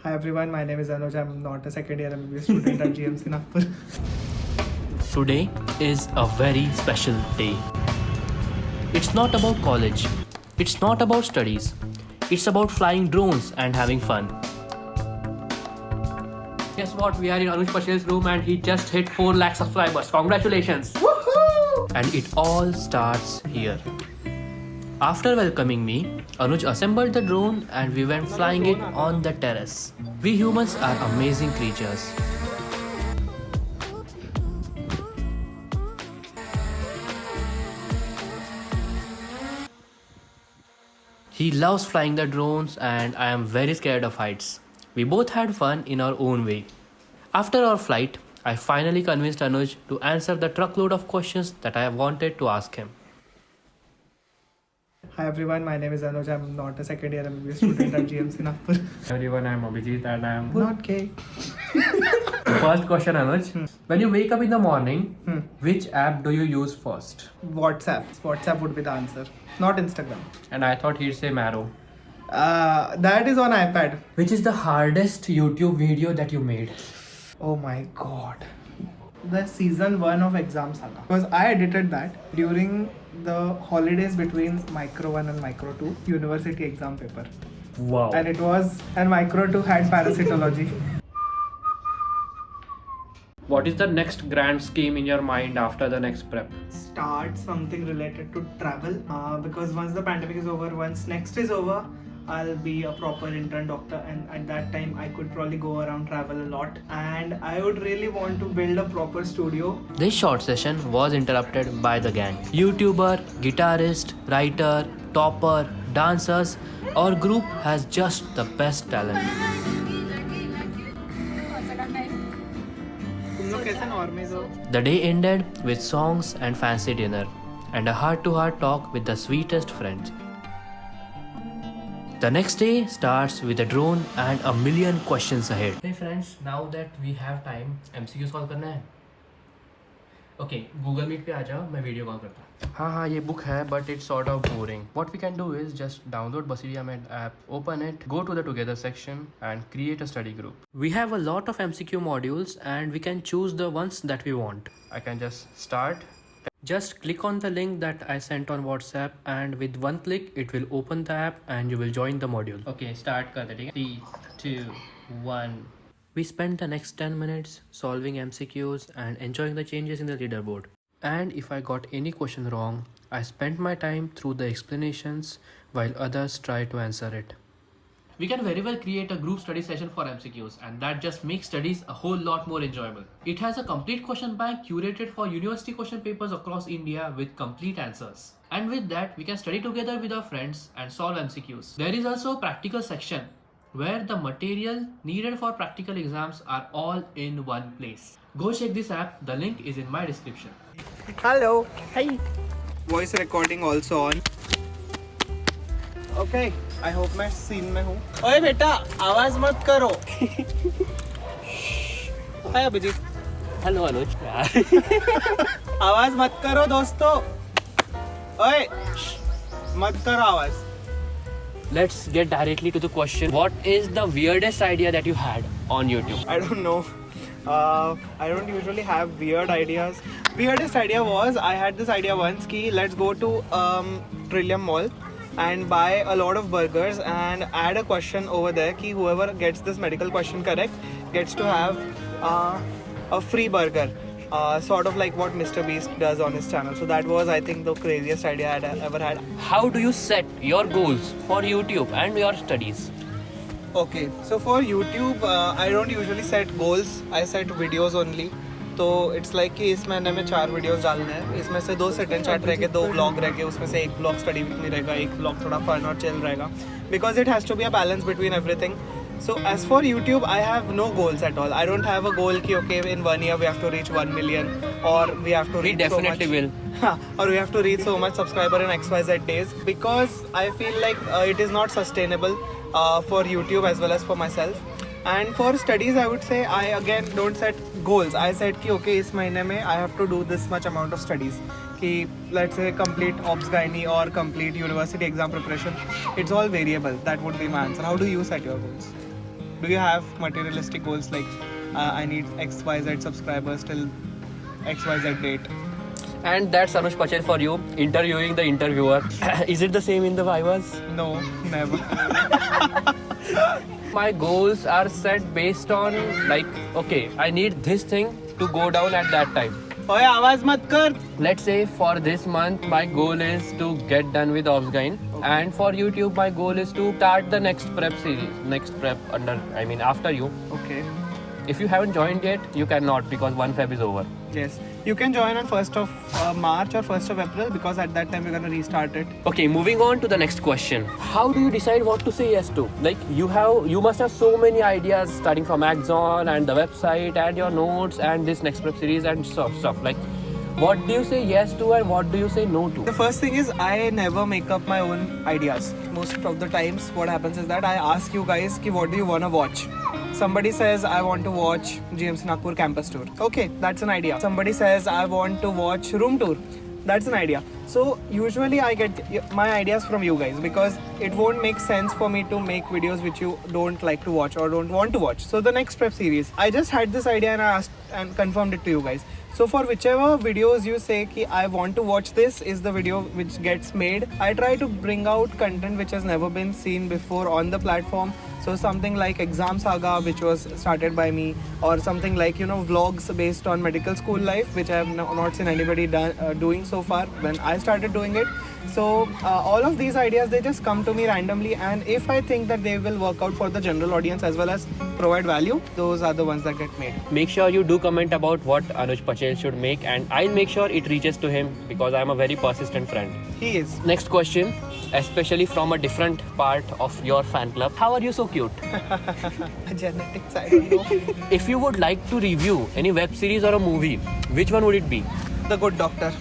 Hi everyone, my name is Anuj. I'm not a second year MBBS student at GMC Nagpur. Today is a very special day. It's not about college, it's not about studies, it's about flying drones and having fun. Guess what? We are in Anuj Pashel's room and he just hit 4 lakh subscribers. Congratulations! Woohoo! And it all starts here. After welcoming me, Anuj assembled the drone and we went flying it on the terrace. We humans are amazing creatures. He loves flying the drones and I am very scared of heights. We both had fun in our own way. After our flight, I finally convinced Anuj to answer the truckload of questions that I wanted to ask him. Hi everyone, my name is Anuj. I'm not a second year MBBS student at GMC Nagpur. Everyone, I'm Abhijeet and I'm Not gay. First question, Anuj. When you wake up in the morning, which app do you use first? WhatsApp. WhatsApp would be the answer. Not Instagram. And I thought he'd say Marrow. That is on iPad. Which is the hardest YouTube video that you made? Oh my god. The season 1 of Exam Saga. Because I edited that during the holidays between Micro 1 and Micro 2 university exam paper. Wow. And it was, and Micro 2 had parasitology. What is the next grand scheme in your mind after the next prep? Start something related to travel because once the pandemic is over, once next is over, I'll be a proper intern doctor, and at that time I could probably go around, travel a lot, and I would really want to build a proper studio. This short session was interrupted by the gang. YouTuber, guitarist, writer, topper, dancers, our group has just the best talent. The day ended with songs and fancy dinner, and a heart-to-heart talk with the sweetest friends. The next day starts with a drone and a million questions ahead. Hey friends, now that we have time, MCQs call करना है? Okay, Google Meet पे आ जाओ, मैं video call करता हूँ. हाँ, ये book है, but it's sort of boring. What we can do is just download BasidiaMed app, open it, go to the Together section, and create a study group. We have a lot of MCQ modules, and we can choose the ones that we want. I can just start. Just click on the link that I sent on WhatsApp, and with one click it will open the app and you will join the module. Okay, start kar denge. 3, 2, 1. We spent the next 10 minutes solving MCQs and enjoying the changes in the leaderboard. And if I got any question wrong, I spent my time through the explanations while others try to answer it. We can very well create a group study session for MCQs, and that just makes studies a whole lot more enjoyable. It has a complete question bank curated for university question papers across India with complete answers. And with that, we can study together with our friends and solve MCQs. There is also a practical section where the material needed for practical exams are all in one place. Go check this app, the link is in my description. Hello. Hi. Voice recording also on. Okay, I hope मैं scene में हूँ. ओए बेटा, आवाज मत करो. हाय Abhijit. Hello Anuj. आवाज मत करो दोस्तों. ओए, मत करो आवाज. Let's get directly to the question. What is the weirdest idea that you had on YouTube? I don't know. I don't usually have weird ideas. Weirdest idea was I had this idea once ki let's go to Trillium Mall and buy a lot of burgers and add a question over there ki whoever gets this medical question correct gets to have a free burger. Sort of like what Mr. Beast does on his channel. So that was, I think, the craziest idea I had ever had. How do you set your goals for YouTube and your studies? Okay, so for YouTube, I don't usually set goals. I set videos only. तो it's like कि इस महीने में 4 videos डालने हैं. इसमें से 2 set and chat रहेंगे, 2 व्लॉग रहेंगे, उसमें से 1 व्लॉग स्टडी विद मी रहेगा, 1 व्लॉग थोड़ा फन और चिल रहेगा. Because it has to be a balance between everything. So as for YouTube, I have no goals at all. I don't have a goal ki okay in 1 year we have to reach 1 million or we have to reach definitely so much, or we have to reach so much subscriber in XYZ days, because I feel like it is not sustainable for YouTube as well as for myself. And for studies, I would say I again don't set goals. I said ki okay इस महीने में I have to do this much amount of studies. Ki let's say complete Ops Gynae or complete university exam preparation. It's all variable. That would be my answer. How do you set your goals? Do you have materialistic goals like I need XYZ subscribers till XYZ date? And that's Anuj Pachel for you, interviewing the interviewer. Is it the same in the Vivas? No, never. My goals are set based on like, okay, I need this thing to go down at that time. Oye, आवाज मत कर. Let's say for this month, my goal is to get done with Obsgyn. And for YouTube, my goal is to start the next prep series. Next prep after you. Okay. If you haven't joined yet, you cannot because 1 Feb is over. Yes. You can join on 1st of March or 1st of April because at that time we're going to restart it. Okay, moving on to the next question. How do you decide what to say yes to? Like you must have so many ideas starting from Axon and the website and your notes and this next prep series and stuff. Like what do you say yes to and what do you say no to? The first thing is I never make up my own ideas. Most of the times what happens is that I ask you guys ki what do you want to watch? Somebody says I want to watch GMC Nagpur campus tour. Okay, that's an idea. Somebody says I want to watch room tour. That's an idea. So usually I get my ideas from you guys because it won't make sense for me to make videos which you don't like to watch or don't want to watch. So the next prep series, I just had this idea and I asked and confirmed it to you guys. So for whichever videos you say ki I want to watch, this is the video which gets made. I try to bring out content which has never been seen before on the platform. So something like Exam Saga, which was started by me, or something like vlogs based on medical school life, which I have not seen anybody doing so far when I started doing it. So all of these ideas, they just come to me randomly, and if I think that they will work out for the general audience as well as provide value, those are the ones that get made. Make sure you do comment about what Anuj Pachel should make, and I'll make sure it reaches to him because I'm a very persistent friend. He is. Next question, especially from a different part of your fan club. How are you so cute? Genetics, I don't know. If you would like to review any web series or a movie, which one would it be? The Good Doctor.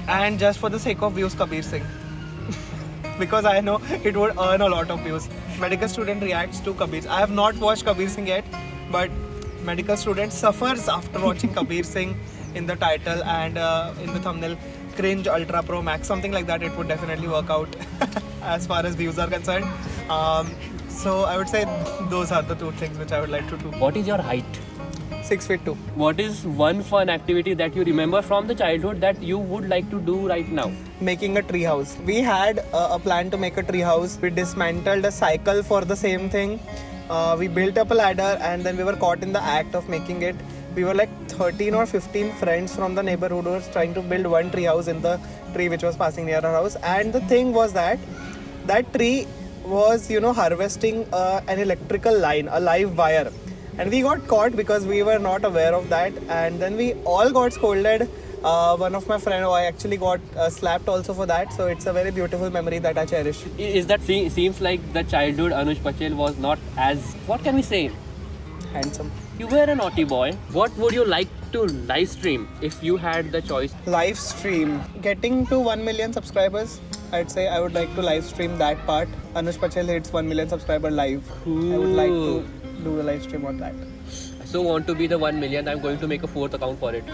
And just for the sake of views, Kabir Singh. Because I know it would earn a lot of views. Medical student reacts to Kabir. I have not watched Kabir Singh yet, but medical student suffers after watching Kabir Singh in the title and in the thumbnail. Cringe Ultra Pro Max, something like that. It would definitely work out as far as views are concerned. So I would say those are the two things which I would like to do. What is your height? 6'2". What is one fun activity that you remember from the childhood that you would like to do right now? Making a tree house. We had a plan to make a tree house. We dismantled a cycle for the same thing. We built up a ladder and then we were caught in the act of making it. We were like 13 or 15 friends from the neighborhood who was trying to build one tree house in the tree which was passing near our house. And the thing was that tree was, harvesting an electrical line, a live wire. And we got caught because we were not aware of that. And then we all got scolded. One of my friends, I actually got slapped also for that. So it's a very beautiful memory that I cherish. Is that seems like the childhood Anuj Pachel was not as, what can we say? Handsome. You were a naughty boy. What would you like to live stream if you had the choice? Live stream. Getting to 1 million subscribers. I'd say I would like to live stream that part. Anuj Pachel hits 1 million subscriber live. Ooh. I would like to do a live stream on that. I so want to be the 1 million. I'm going to make a 4th account for it.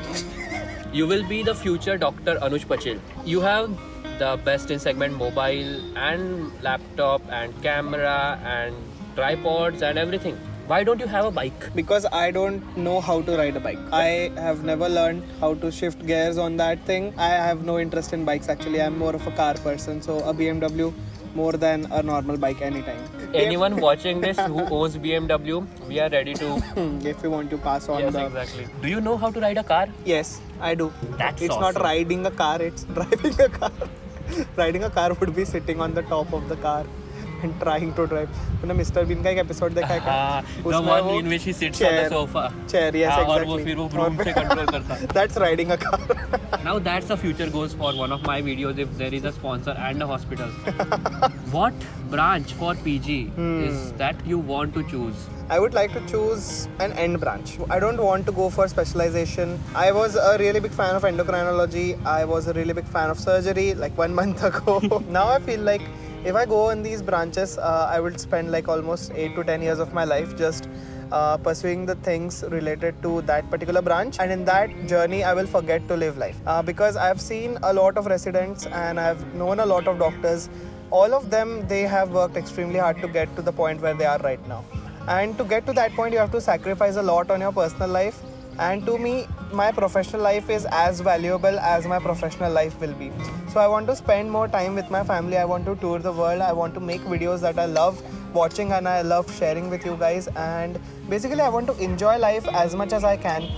You will be the future Dr. Anuj Pachel. You have the best in segment mobile and laptop and camera and tripods and everything. Why don't you have a bike? Because I don't know how to ride a bike. I have never learned how to shift gears on that thing. I have no interest in bikes actually. I'm more of a car person. So a BMW more than a normal bike anytime. Anyone watching this who owns BMW, we are ready to... if you want to pass on yes, exactly. Do you know how to ride a car? Yes, I do. It's awesome. Not riding a car, it's driving a car. Riding a car would be sitting on the top of the car and trying to drive. तूने Mr. Bean का एक episode देखा है क्या? The one in which he sits on the sofa. Chair, yes, exactly. और वो फिर वो broom से control करता. That's riding a car. Now that's a future goals for one of my videos if there is a sponsor and a hospital. What branch for PG is that you want to choose? I would like to choose an end branch. I don't want to go for specialization. I was a really big fan of endocrinology. I was a really big fan of surgery like 1 month ago. Now I feel like if I go in these branches, I will spend like almost 8 to 10 years of my life just pursuing the things related to that particular branch, and in that journey I will forget to live life because I've seen a lot of residents and I've known a lot of doctors. All of them, they have worked extremely hard to get to the point where they are right now, and to get to that point, you have to sacrifice a lot on your personal life. And to me, my professional life is as valuable as my professional life will be. So I want to spend more time with my family. I want to tour the world. I want to make videos that I love watching and I love sharing with you guys. And basically, I want to enjoy life as much as I can,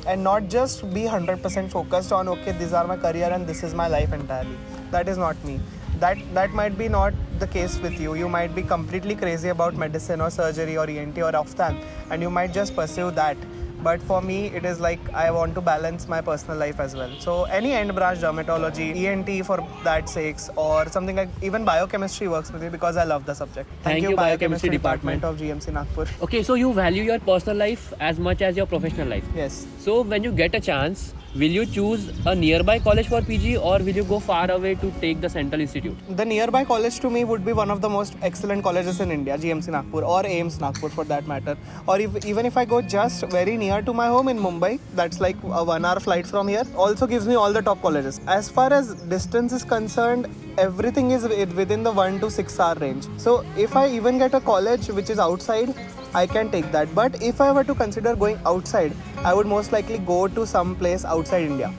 and not just be 100% focused on, okay, these are my career and this is my life entirely. That is not me. That might be not the case with you. You might be completely crazy about medicine or surgery or ENT or ophthalm, and you might just pursue that. But for me, it is like I want to balance my personal life as well. So any end branch, dermatology, ENT for that sakes, or something like even biochemistry works with me because I love the subject. Thank you, Biochemistry Department of GMC Nagpur. Okay, so you value your personal life as much as your professional life. Yes. So when you get a chance, will you choose a nearby college for PG or will you go far away to take the Central Institute? The nearby college to me would be one of the most excellent colleges in India, GMC Nagpur or AIMS Nagpur for that matter. Or even if I go just very near to my home in Mumbai, that's like a 1 hour flight from here, also gives me all the top colleges. As far as distance is concerned, everything is within the 1 to 6 hour range. So if I even get a college which is outside, I can take that. But if I were to consider going outside, I would most likely go to some place outside India.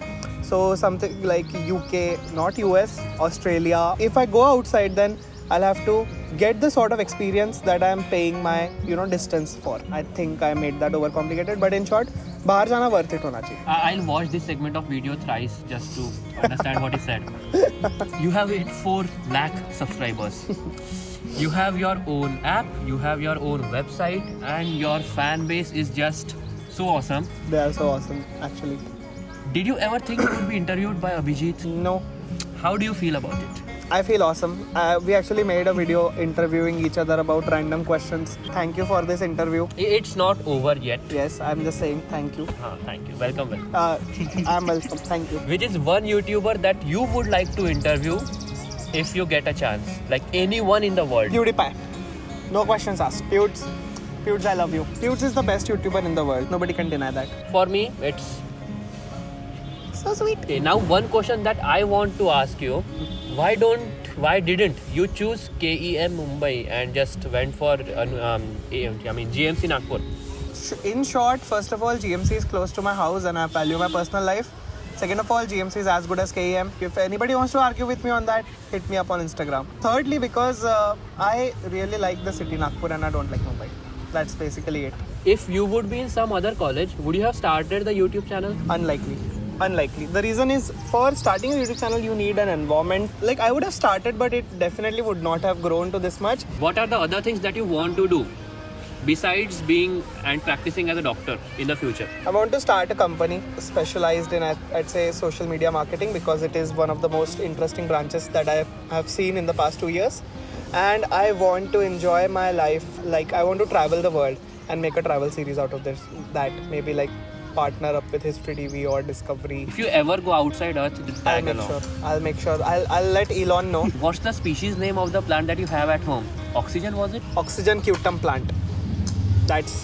So something like UK, not US, Australia. If I go outside, then I'll have to get the sort of experience that I'm paying my, distance for. I think I made that overcomplicated, but in short, bahar jana worth it hona chahiye. I'll watch this segment of video thrice just to understand what he said. You have hit 4 lakh subscribers. You have your own app, you have your own website, and your fan base is just so awesome. They are so awesome, actually. Did you ever think you would be interviewed by Abhijeet? No. How do you feel about it? I feel awesome. We actually made a video interviewing each other about random questions. Thank you for this interview. It's not over yet. Yes, I'm just saying thank you. Thank you. Welcome. I'm welcome. Thank you. Which is one YouTuber that you would like to interview if you get a chance? Like anyone in the world. PewDiePie. No questions asked. Pewds, I love you. Pewds is the best YouTuber in the world. Nobody can deny that. For me, it's so sweet. Okay, now one question that I want to ask you. Why didn't you choose KEM Mumbai and just went for GMC Nagpur? In short, first of all, GMC is close to my house and I value my personal life. Second of all, GMC is as good as KEM. If anybody wants to argue with me on that, hit me up on Instagram. Thirdly, because I really like the city Nagpur and I don't like Mumbai. That's basically it. If you would be in some other college, would you have started the YouTube channel? Unlikely. The reason is, for starting a YouTube channel, you need an environment. Like, I would have started, but it definitely would not have grown to this much. What are the other things that you want to do besides being and practicing as a doctor in the future? I want to start a company specialized in, I'd say, social media marketing, because it is one of the most interesting branches that I have seen in the past 2 years. And I want to enjoy my life. Like, I want to travel the world and make a travel series out of that. Maybe like partner up with History TV or Discovery. If you ever go outside Earth, tag along. I'll make sure. I'll let Elon know. What's the species name of the plant that you have at home? Oxygen, was it? Oxygen cutum plant. That's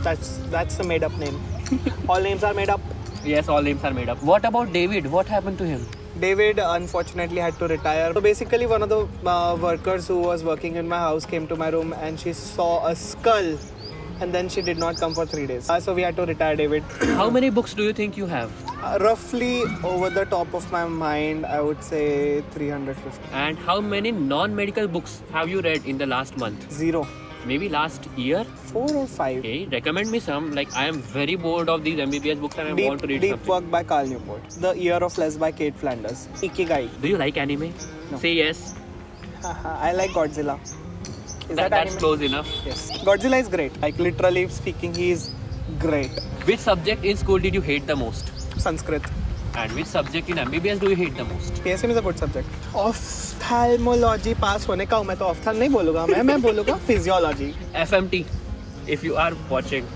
the made up name. All names are made up. Yes, all names are made up. What about David? What happened to him? David unfortunately had to retire. So basically, one of the workers who was working in my house came to my room and she saw a skull. And then she did not come for 3 days. So we had to retire David. How many books do you think you have? Roughly, over the top of my mind, I would say 350. And how many non-medical books have you read in the last month? 0. Maybe last year? 4 or 5. Okay, recommend me some. Like, I am very bored of these MBBS books and I want to read Deep something. Work by Carl Newport. The Year of Less by Kate Flanders. IKIGAI. Do you like anime? No. Say yes. I like Godzilla. That's anime? close enough. Yes. Godzilla is great. Like, literally speaking, he is great. Which subject in school did you hate the most? Sanskrit. And which subject in MBBS do you hate the most? PSM is a good subject. Ophthalmology pass होने का हूँ मैं, तो ophthalm नहीं बोलूँगा मैं बोलूँगा physiology. FMT, if you are watching.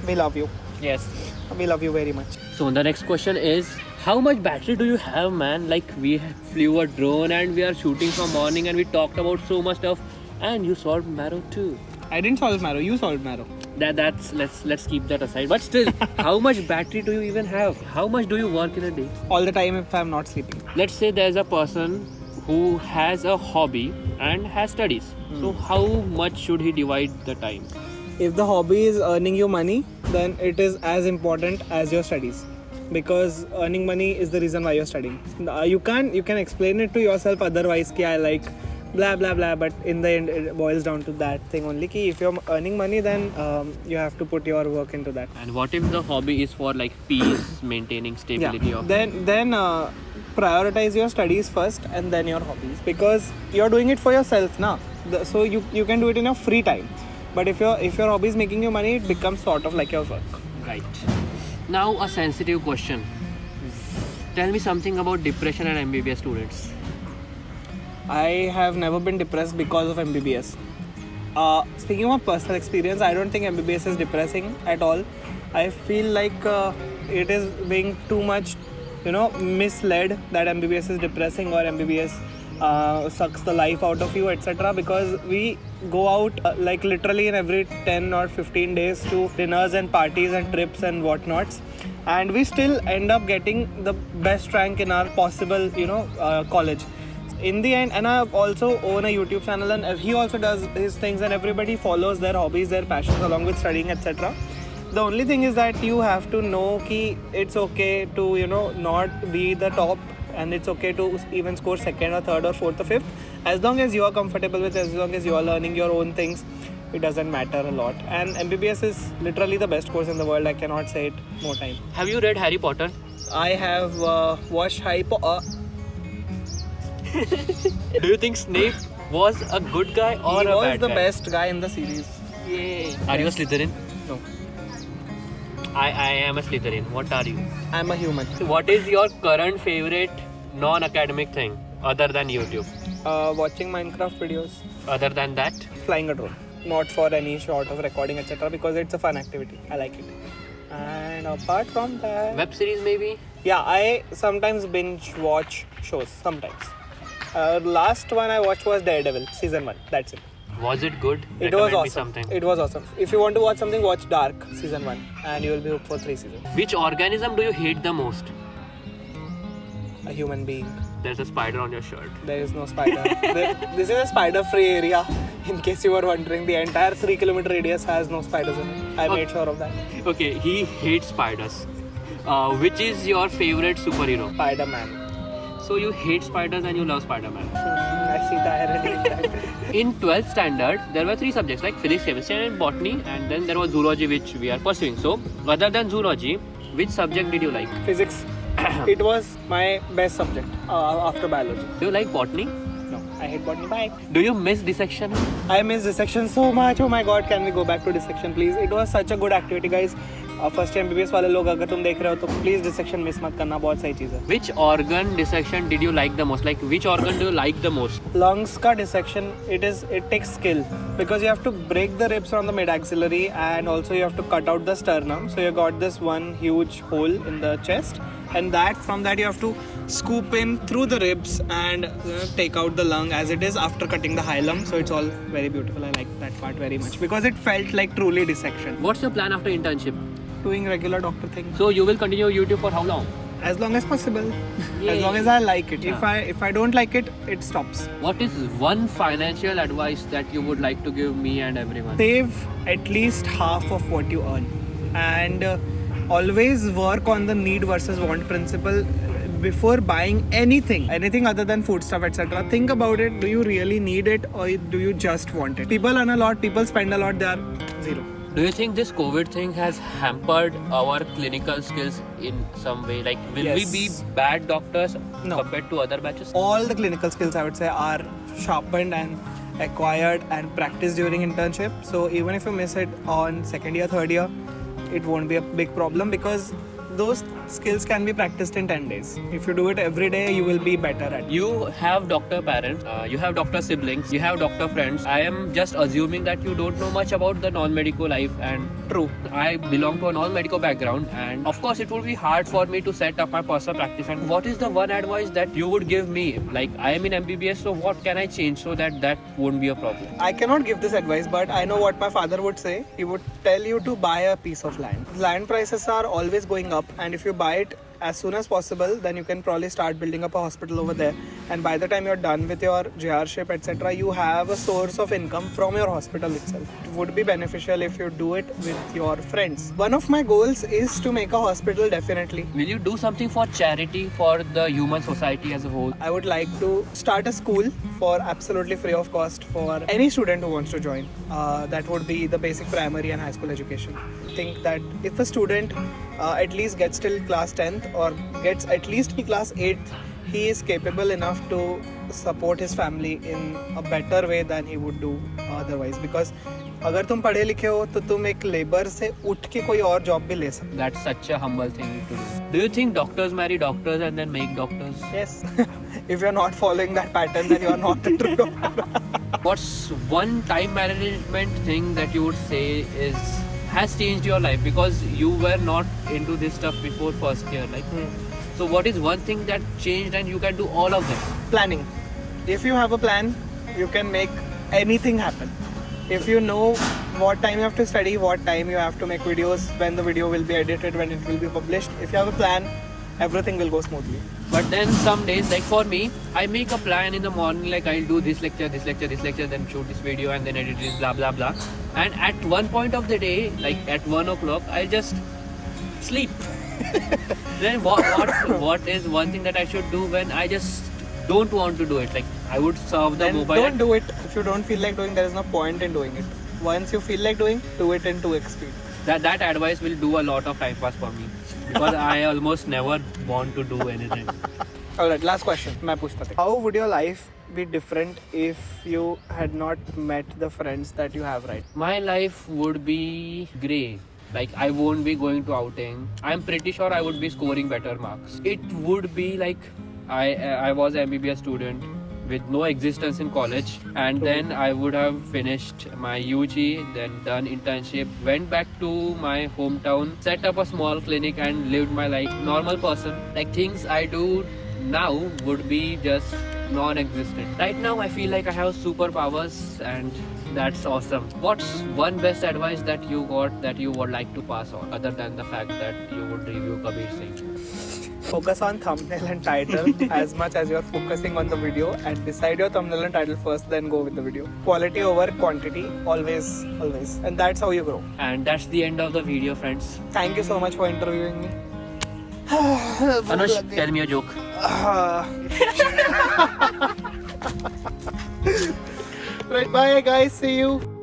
We love you. Yes. We love you very much. So the next question is, how much battery do you have, man? Like, we flew a drone and we are shooting from morning and we talked about so much stuff. And you solved Marrow too. I didn't solve Marrow. You solved Marrow. That's let's keep that aside. But still, how much battery do you even have? How much do you work in a day? All the time if I'm not sleeping. Let's say there's a person who has a hobby and has studies. So how much should he divide the time? If the hobby is earning you money, then it is as important as your studies, because earning money is the reason why you're studying. You can explain it to yourself otherwise ki I like blah blah blah, but in the end it boils down to that thing only ki if you're earning money, then you have to put your work into that. And what if the hobby is for like peace, maintaining stability of Then prioritize your studies first and then your hobbies, because you're doing it for yourself now. So you can do it in your free time. But if your hobby is making you money, it becomes sort of like your work. Right. Now a sensitive question. Tell me something about depression and MBBS students. I have never been depressed because of MBBS. Speaking of personal experience, I don't think MBBS is depressing at all. I feel like it is being too much, misled that MBBS is depressing or MBBS sucks the life out of you, etc. Because we go out like literally in every 10 or 15 days to dinners and parties and trips and whatnots, and we still end up getting the best rank in our possible, college. In the end, and I also own a YouTube channel, and he also does his things, and everybody follows their hobbies, their passions along with studying, etc. The only thing is that you have to know ki it's okay to, not be the top, and it's okay to even score second or third or fourth or fifth. As long as you are comfortable with it, as long as you are learning your own things, it doesn't matter a lot. And MBBS is literally the best course in the world. I cannot say it more time. Have you read Harry Potter? I have watched Harry Potter. Do you think Snape was a good guy or He a was bad the guy? best guy in the series. Yay. Are you a Slytherin? No, I am a Slytherin. What are you? I'm a human. So what is your current favorite non-academic thing other than YouTube? Watching Minecraft videos. Other than that? Flying a drone. Not for any sort of recording, etc. because it's a fun activity. I like it. And apart from that... Web series maybe? Yeah, I sometimes binge watch shows. Sometimes. Last one I watched was Daredevil, season 1. That's it. Was it good? It was Recommend me awesome. something. It was awesome. If you want to watch something, watch Dark, season 1. And you will be hooked for 3 seasons. Which organism do you hate the most? A human being. There's a spider on your shirt. There is no spider. This is a spider-free area. In case you were wondering, the entire 3-kilometer radius has no spiders in it. I made sure of that. Okay, he hates spiders. Which is your favorite superhero? Spider-Man. So you hate spiders and you love Spider-Man. I see the irony in that. In 12th standard, there were 3 subjects like physics, chemistry and botany, and then there was zoology which we are pursuing. So, other than zoology, which subject did you like? Physics. It was my best subject after biology. Do you like botany? No, I hate botany. Bye. Do you miss dissection? I miss dissection so much. Oh my god, can we go back to dissection please? It was such a good activity, guys. First time MBBS वाले लोग अगर तुम देख रहे हो तो please dissection miss मत करना, बहुत सही चीज़ है. Which organ dissection did you like the most? Like which organ do you like the most? Lungs का dissection, it takes skill because you have to break the ribs from the mid axillary and also you have to cut out the sternum. So you got this one huge hole in the chest, and from that you have to scoop in through the ribs and take out the lung as it is after cutting the hilum. So it's all very beautiful. I like that part very much because it felt like truly dissection. What's your plan after internship? Doing regular doctor things. So you will continue YouTube for how long? As long as possible. Yay. As long as I like it. If I don't like it, it stops. What is one financial advice that you would like to give me and everyone? Save at least half of what you earn, and always work on the need versus want principle before buying anything other than food stuff, etc. Think about it. Do you really need it or do you just want it? People earn a lot, people spend a lot, they are zero. Do you think this COVID thing has hampered our clinical skills in some way? Like, will we be bad doctors compared to other batches? All the clinical skills, I would say, are sharpened and acquired and practiced during internship. So even if you miss it on second year, third year, it won't be a big problem because those skills can be practiced in 10 days. If you do it every day, you will be better at it. You have doctor parents, you have doctor siblings, you have doctor friends. I am just assuming that you don't know much about the non-medical life, and True. I belong to a non-medical background, and of course it would be hard for me to set up my personal practice. And what is the one advice that you would give me? Like, I am in MBBS, so what can I change so that won't be a problem? I cannot give this advice, but I know what my father would say. He would tell you to buy a piece of land. Land prices are always going up, and if you buy it as soon as possible, then you can probably start building up a hospital over there. And by the time you're done with your JR-ship, etc., you have a source of income from your hospital itself. It would be beneficial if you do it with your friends. One of my goals is to make a hospital, definitely. Will you do something for charity for the human society as a whole? I would like to start a school for absolutely free of cost for any student who wants to join. That would be the basic primary and high school education. I think that if a student at least gets till class 10th or gets at least till class 8th, he is capable enough to support his family in a better way than he would do otherwise. Because अगर तुम पढ़े लिखे हो तो तुम एक labour से उठ के कोई और जॉब भी ले सकते. That's such a humble thing to do. Do you think doctors marry doctors and then make doctors? Yes. If you're not following that pattern, then you're not a true doctor. What's one time management thing that you would say has changed your life, because you were not into this stuff before first year, like? So what is one thing that changed and you can do all of them? Planning. If you have a plan, you can make anything happen. If you know what time you have to study, what time you have to make videos, when the video will be edited, when it will be published, if you have a plan, everything will go smoothly. But then some days, like for me, I make a plan in the morning, like I'll do this lecture, then shoot this video and then edit it, blah blah blah. And at one point of the day, like at 1 o'clock, I'll just sleep. Then what is one thing that I should do when I just don't want to do it? Like I would serve the Then mobile. don't do it. If you don't feel like doing, there is no point in doing it. Once you feel like doing, do it in 2x speed. That advice will do a lot of time pass for me, because I almost never want to do anything. Alright, last question. मैं पूछता था. How would your life be different if you had not met the friends that you have right? My life would be grey. Like I won't be going to outing. I'm pretty sure I would be scoring better marks. It would be like I was an MBBS student with no existence in college, and then I would have finished my UG, then done internship, went back to my hometown, set up a small clinic and lived my life normal person. Like things I do now would be just non-existent. Right now I feel like I have superpowers, and that's awesome. What's one best advice that you got that you would like to pass on, other than the fact that you would review Kabir Singh? Focus on thumbnail and title as much as you're focusing on the video, and decide your thumbnail and title first, then go with the video. Quality over quantity, always. And that's how you grow. And that's the end of the video, friends. Thank you so much for interviewing me. Anuj, tell me a joke. Right, bye guys, see you.